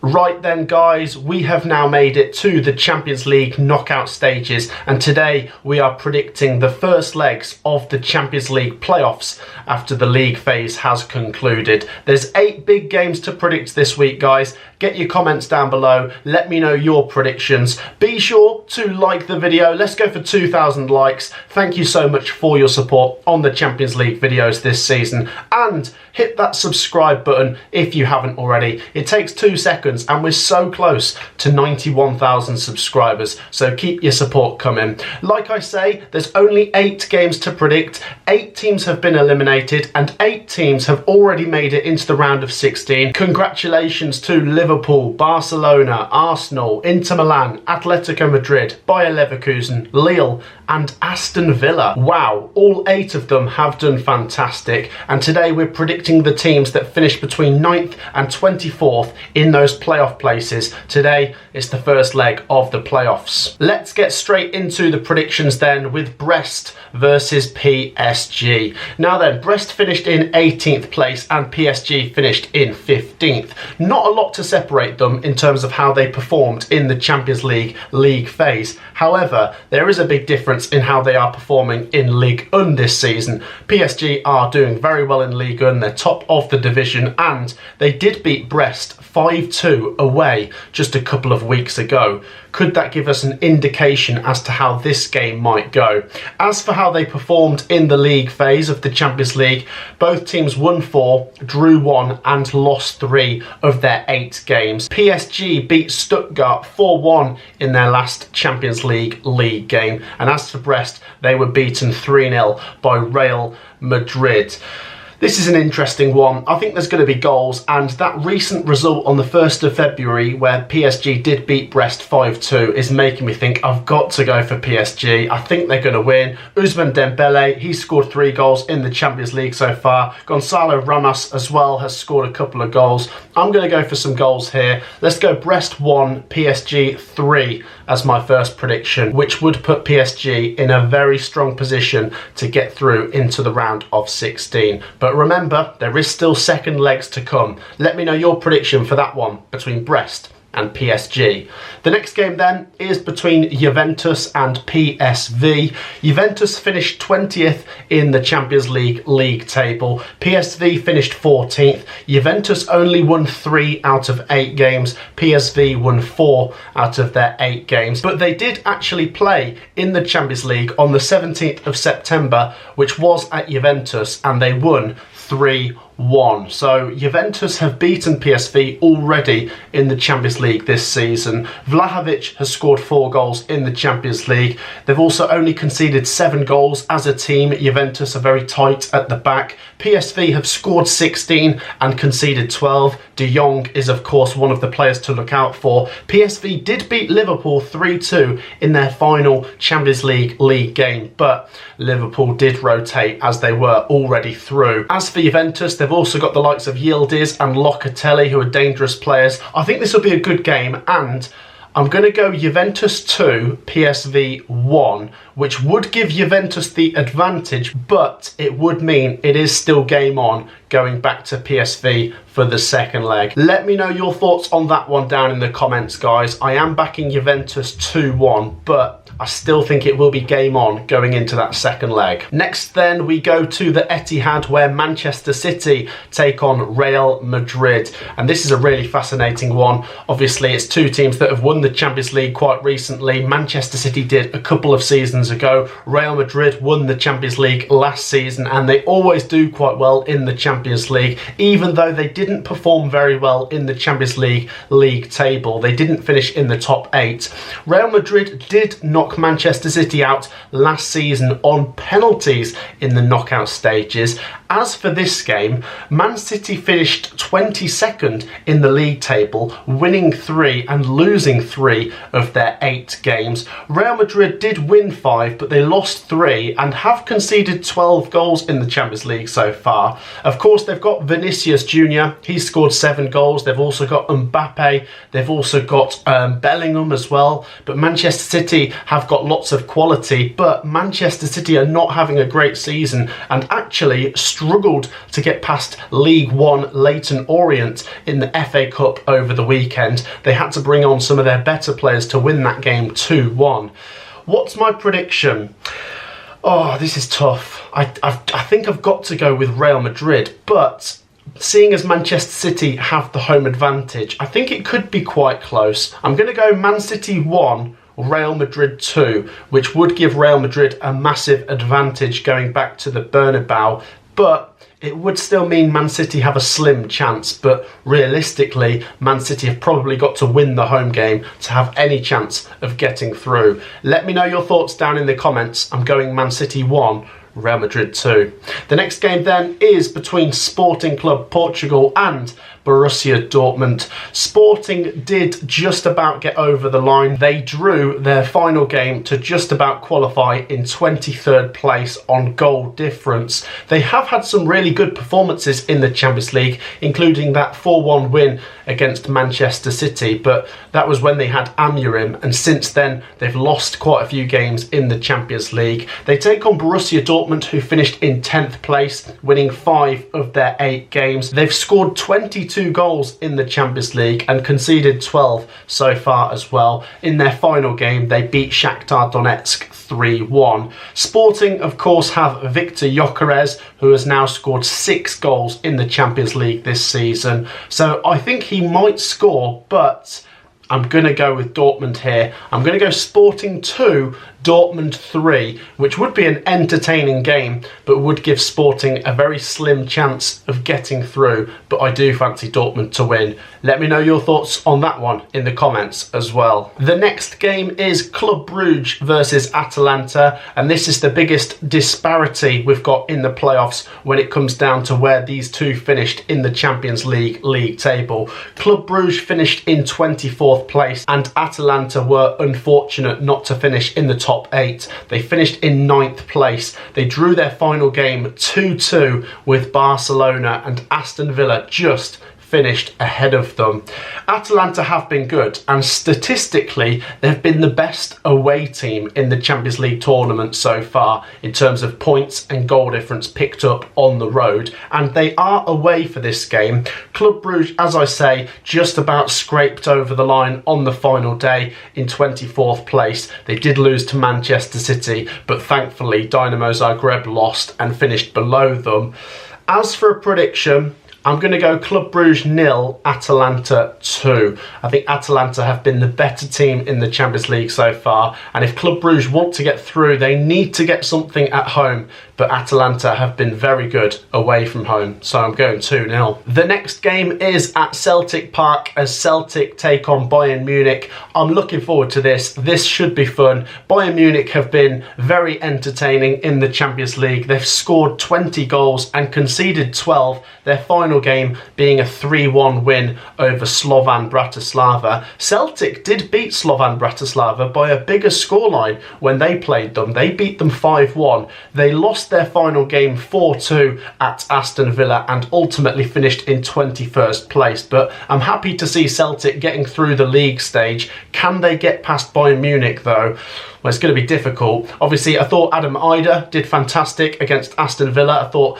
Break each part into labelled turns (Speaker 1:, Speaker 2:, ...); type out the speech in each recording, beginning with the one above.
Speaker 1: Right then guys, we have now made it to the Champions League knockout stages, and today we are predicting the first legs of the Champions League playoffs after the league phase has concluded. There's 8 big games to predict this week guys. Get your comments down below, let me know your predictions. Be sure to like the video, let's go for 2,000 likes. Thank you so much for your support on the Champions League videos this season, and hit that subscribe button if you haven't already. It takes 2 seconds and we're so close to 91,000 subscribers, so keep your support coming. Like I say, there's only 8 games to predict. 8 teams have been eliminated and 8 teams have already made it into the round of 16. Congratulations to Liverpool, Barcelona, Arsenal, Inter Milan, Atletico Madrid, Bayer Leverkusen, Lille and Aston Villa. Wow, all 8 of them have done fantastic, and today we're predicting the teams that finish between 9th and 24th in those playoff places. Today is the first leg of the playoffs. Let's get straight into the predictions then, with Brest versus PSG. Now then, Brest finished in 18th place and PSG finished in 15th. Not a lot to separate them in terms of how they performed in the Champions League phase. However, there is a big difference in how they are performing in Ligue 1 this season. PSG are doing very well in Ligue 1, they're top of the division, and they did beat Brest 5-2 away just a couple of weeks ago. Could that give us an indication as to how this game might go? As for how they performed in the league phase of the Champions League, both teams won 4, drew 1 and lost 3 of their 8 games. PSG beat Stuttgart 4-1 in their last Champions League game, and as for Brest, they were beaten 3-0 by Real Madrid. This is an interesting one. I think there's going to be goals, and that recent result on the 1st of February where PSG did beat Brest 5-2 is making me think I've got to go for PSG. I think they're going to win. Ousmane Dembele, he's scored 3 goals in the Champions League so far. Gonzalo Ramos as well has scored a couple of goals. I'm going to go for some goals here. Let's go Brest 1, PSG 3 as my first prediction, which would put PSG in a very strong position to get through into the round of 16. But remember, there is still second legs to come. Let me know your prediction for that one between Brest and PSG. The next game then is between Juventus and PSV. Juventus finished 20th in the Champions League table. PSV finished 14th. Juventus only won 3 out of 8 games. PSV won 4 out of their 8 games. But they did actually play in the Champions League on the 17th of September, which was at Juventus, and they won 3-1. So Juventus have beaten PSV already in the Champions League this season. Vlahovic has scored 4 goals in the Champions League. They've also only conceded 7 goals as a team. Juventus are very tight at the back. PSV have scored 16 and conceded 12. De Jong is of course one of the players to look out for. PSV did beat Liverpool 3-2 in their final Champions League game, but Liverpool did rotate as they were already through. As for Juventus, they've also got the likes of Yildiz and Locatelli, who are dangerous players. I think this will be a good game, and I'm going to go Juventus 2, PSV 1, which would give Juventus the advantage, but it would mean it is still game on going back to PSV for the second leg. Let me know your thoughts on that one down in the comments, guys. I am backing Juventus 2-1, but I still think it will be game on going into that second leg. Next then we go to the Etihad, where Manchester City take on Real Madrid, and this is a really fascinating one. Obviously it's 2 teams that have won the Champions League quite recently. Manchester City did a couple of seasons ago. Real Madrid won the Champions League last season, and they always do quite well in the Champions League, even though they didn't perform very well in the Champions League table. They didn't finish in the top 8. Real Madrid did knock Manchester City out last season on penalties in the knockout stages. As for this game, Man City finished 22nd in the league table, winning 3 and losing 3 of their 8 games. Real Madrid did win 5, but they lost 3 and have conceded 12 goals in the Champions League so far. Of course, course, they've got Vinicius Jr. He's scored 7 goals. They've also got Mbappe. They've also got Bellingham as well. But Manchester City have got lots of quality, but Manchester City are not having a great season and actually struggled to get past League One Leyton Orient in the FA Cup over the weekend. They had to bring on some of their better players to win that game 2-1. What's my prediction? Oh, this is tough. I think I've got to go with Real Madrid, but seeing as Manchester City have the home advantage, I think it could be quite close. I'm going to go Man City 1, Real Madrid 2, which would give Real Madrid a massive advantage going back to the Bernabeu, but it would still mean Man City have a slim chance, but realistically, Man City have probably got to win the home game to have any chance of getting through. Let me know your thoughts down in the comments. I'm going Man City 1, Real Madrid 2. The next game then is between Sporting Club Portugal and Borussia Dortmund. Sporting did just about get over the line. They drew their final game to just about qualify in 23rd place on goal difference. They have had some really good performances in the Champions League, including that 4-1 win against Manchester City, but that was when they had Amorim, and since then they've lost quite a few games in the Champions League. They take on Borussia Dortmund, who finished in 10th place, winning 5 of their 8 games. They've scored 22 goals in the Champions League and conceded 12 so far as well. In their final game, they beat Shakhtar Donetsk 3-1. Sporting, of course, have Victor Gyökeres, who has now scored 6 goals in the Champions League this season. So I think he might score, but I'm going to go with Dortmund here. I'm going to go Sporting 2, Dortmund 3, which would be an entertaining game, but would give Sporting a very slim chance of getting through. But I do fancy Dortmund to win. Let me know your thoughts on that one in the comments as well. The next game is Club Brugge versus Atalanta, and this is the biggest disparity we've got in the playoffs when it comes down to where these two finished in the Champions League league table. Club Brugge finished in 24th place, and Atalanta were unfortunate not to finish in the top 8. They finished in 9th place. They drew their final game 2-2 with Barcelona, and Aston Villa just finished ahead of them. Atalanta have been good, and statistically they've been the best away team in the Champions League tournament so far in terms of points and goal difference picked up on the road, and they are away for this game. Club Brugge, as I say, just about scraped over the line on the final day in 24th place. They did lose to Manchester City, but thankfully Dynamo Zagreb lost and finished below them. As for a prediction, I'm going to go Club Brugge 0, Atalanta 2. I think Atalanta have been the better team in the Champions League so far, and if Club Brugge want to get through, they need to get something at home, but Atalanta have been very good away from home, so I'm going 2-0. The next game is at Celtic Park as Celtic take on Bayern Munich. I'm looking forward to this. This should be fun. Bayern Munich have been very entertaining in the Champions League. They've scored 20 goals and conceded 12. Their final game being a 3-1 win over Slovan Bratislava. Celtic did beat Slovan Bratislava by a bigger scoreline when they played them. They beat them 5-1. They lost their final game 4-2 at Aston Villa and ultimately finished in 21st place. But I'm happy to see Celtic getting through the league stage. Can they get past Bayern Munich though? Well, it's going to be difficult. Obviously, I thought Adam Idah did fantastic against Aston Villa. I thought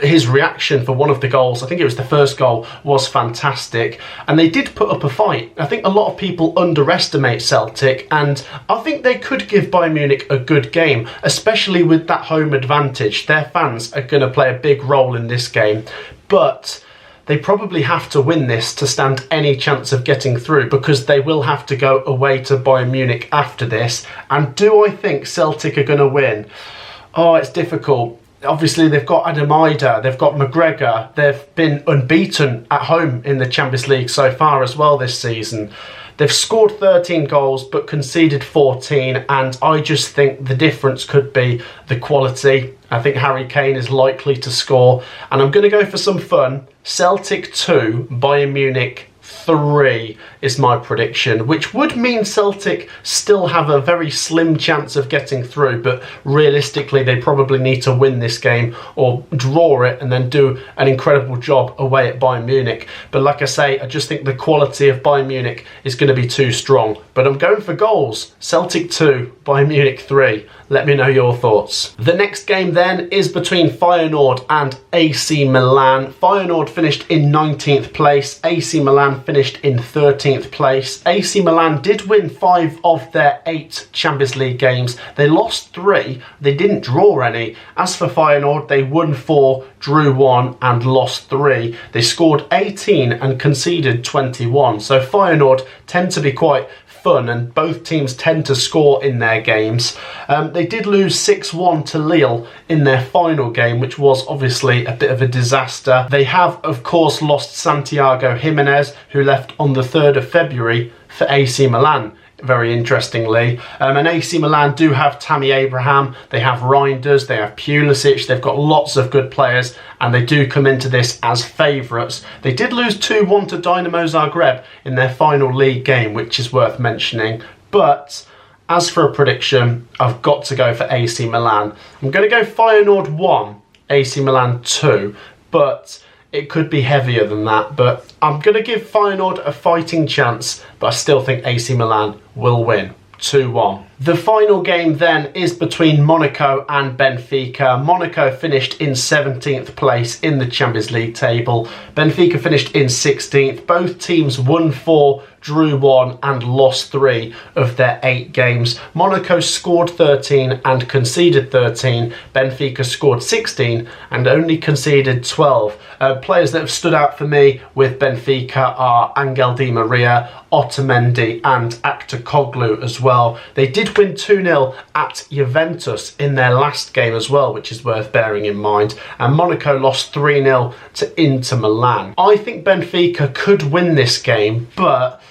Speaker 1: his reaction for one of the goals, I think it was the first goal, was fantastic. And they did put up a fight. I think a lot of people underestimate Celtic, and I think they could give Bayern Munich a good game, especially with that home advantage. Their fans are going to play a big role in this game. But they probably have to win this to stand any chance of getting through, because they will have to go away to Bayern Munich after this. And do I think Celtic are going to win? Oh, it's difficult. Obviously, they've got Adam Idah, they've got McGregor, they've been unbeaten at home in the Champions League so far as well this season. They've scored 13 goals but conceded 14, and I just think the difference could be the quality. I think Harry Kane is likely to score, and I'm going to go for some fun. Celtic 2, Bayern Munich 3 is my prediction, which would mean Celtic still have a very slim chance of getting through, but realistically they probably need to win this game or draw it and then do an incredible job away at Bayern Munich. But like I say, I just think the quality of Bayern Munich is going to be too strong. But I'm going for goals. Celtic 2, Bayern Munich 3. Let me know your thoughts. The next game then is between Feyenoord and AC Milan. Feyenoord finished in 19th place. AC Milan finished in 13th place. AC Milan did win 5 of their 8 Champions League games. They lost 3. They didn't draw any. As for Feyenoord, they won 4, drew 1 and lost 3. They scored 18 and conceded 21. So Feyenoord tend to be quite fun and both teams tend to score in their games. They did lose 6-1 to Lille in their final game, which was obviously a bit of a disaster. They have of course lost Santiago Jimenez, who left on the 3rd of February for AC Milan. Very interestingly, and AC Milan do have Tammy Abraham, they have Reinders, they have Pulisic, they've got lots of good players and they do come into this as favourites. They did lose 2-1 to Dynamo Zagreb in their final league game, which is worth mentioning. But as for a prediction, I've got to go for AC Milan. I'm going to go Feyenoord 1, AC Milan 2, but it could be heavier than that, but I'm going to give Feyenoord a fighting chance, but I still think AC Milan will win 2-1. The final game then is between Monaco and Benfica. Monaco finished in 17th place in the Champions League table. Benfica finished in 16th. Both teams won 4, drew 1 and lost 3 of their 8 games. Monaco scored 13 and conceded 13. Benfica scored 16 and only conceded 12. Players that have stood out for me with Benfica are Angel Di Maria, Otamendi and Aktakoglu as well. They did win 2-0 at Juventus in their last game as well, which is worth bearing in mind. And Monaco lost 3-0 to Inter Milan. I think Benfica could win this game, but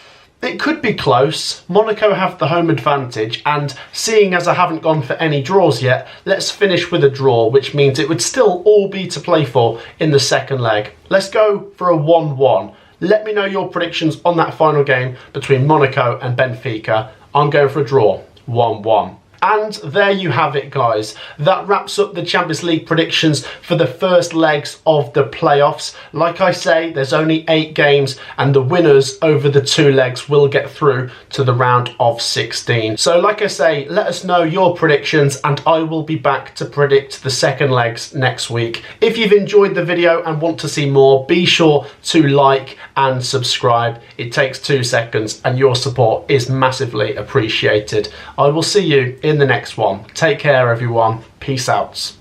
Speaker 1: it could be close. Monaco have the home advantage, and seeing as I haven't gone for any draws yet, let's finish with a draw, which means it would still all be to play for in the second leg. Let's go for a 1-1. Let me know your predictions on that final game between Monaco and Benfica. I'm going for a draw, 1-1. And there you have it, guys. That wraps up the Champions League predictions for the first legs of the playoffs. Like I say, there's only 8 games and the winners over the 2 legs will get through to the round of 16. So like I say, let us know your predictions and I will be back to predict the second legs next week. If you've enjoyed the video and want to see more, be sure to like and subscribe. It takes 2 seconds and your support is massively appreciated. I will see you in the next one. Take care, everyone. Peace out.